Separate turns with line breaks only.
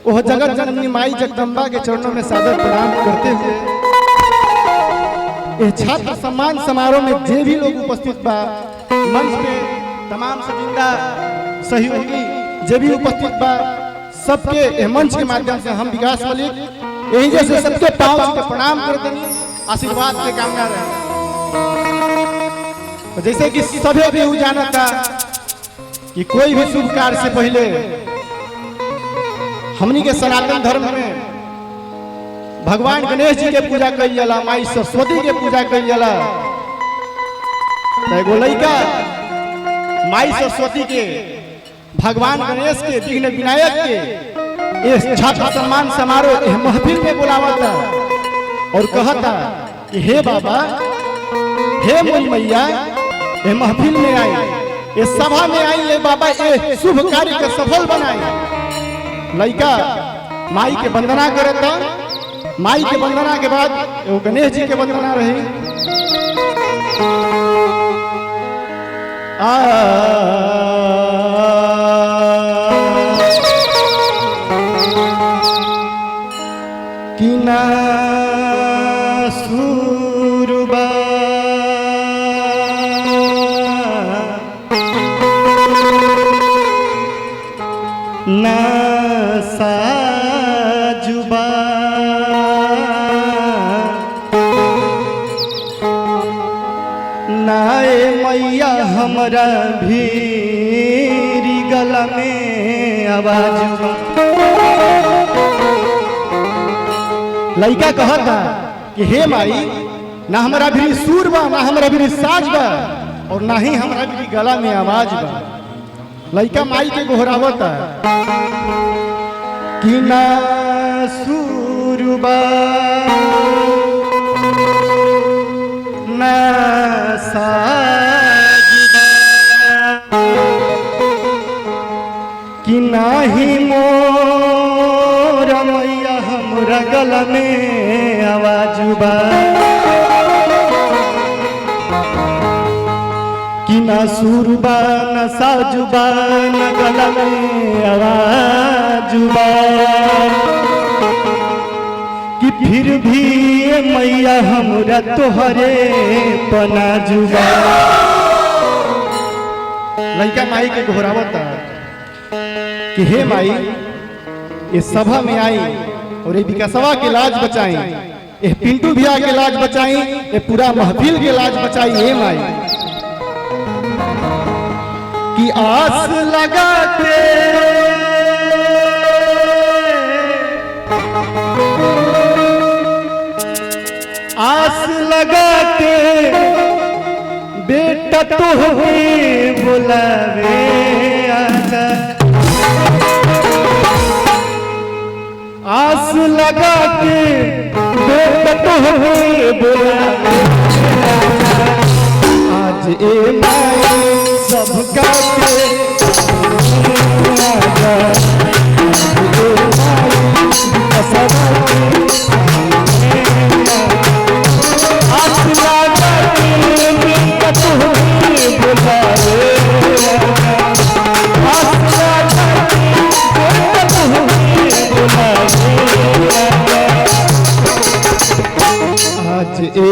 वह जगत जननी माई जगदम्बा के चरणों में सादर प्रणाम करते हुए यह छात्र सम्मान समारोह में जे भी लोग उपस्थित बा, मंच पे तमाम सजिंदा सहयोगी जे भी उपस्थित बा, सबके मंच के माध्यम से हम विकास मलिक यही जैसे सबके पांव छू के प्रणाम कर देनी, आशीर्वाद के कामना रहे। जैसे कि सभी भी जाना था कि कोई भी शुभ कार्य से पहले हमनी के सनातन धर्म में भगवान गणेश जी के पूजा कइल जाला, माई सरस्वती के पूजा कइल जाला। एगो लइका माई सरस्वती के, भगवान गणेश के, विघ्न विनायक के इस छात्र सम्मान समारोह इस महफिल में बुलावता और कहता कि हे बाबा, हे मोई मैया, ये महफिल में आई, ये सभा में आई, ये बाबा ये शुभ कार्य को सफल बनाई। लइका माई के वंदना करता, माई के वंदना के बाद वो गणेश जी के वंदना रही। किना सुरबा ना साजुबा नाए मैया हमरा भीरी गला में आवाज। लइका कहता कि हे माई, ना हमरा भी सुर बा, ना हमरा भी साज बा, और ना ही हमरा भी गला में आवाज बा। लइका माई के गोहरावता कि ना सुर बा ना साज बा कि नाही मोर मैया हमरा गला में आवाज बा। कि ना सुरबा ना साजुबा ना गला में आवाज बा, कि फिर भी मैया हमरा तोहरे पनाजुबा। लइका माई के घोरावता कि हे माई, ये सभा में आई और ये विकासवा के लाज बचाई, ये पिंटू भैया के लाज बचाई, ये पूरा महफिल के लाज बचाई। हे माई की आस लगाते आस लगाते बेटा तोहे बुलावे आजा। आस लगाते बेटा तोहे बुलावे आज। ए माई सबका के आजा, ए माई सबका के आस लगाते बेटा तोहे बुलावे आजा। आस लगाते बेटा तोहे बुलावे आजा। आज ए